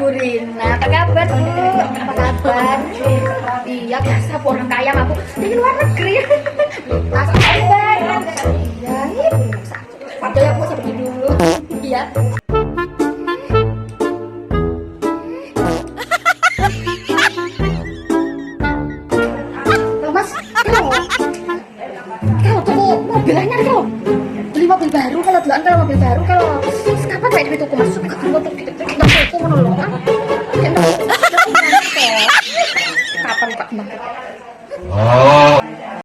Bu Rina, apa kabar Bu? Apa kabar? Iya, biasa Bu, orang kaya aku di luar negeri. Tas kabar. Iya, ini belum satu. Padahal aku saya pergi dulu. Iya. Mas, kalau tuku mobil anyar kalau beli mobil baru, kalau mobil baru kalau kapan saya duit tuku masuk ke untuk kita tuku menolong. Kapan Pak?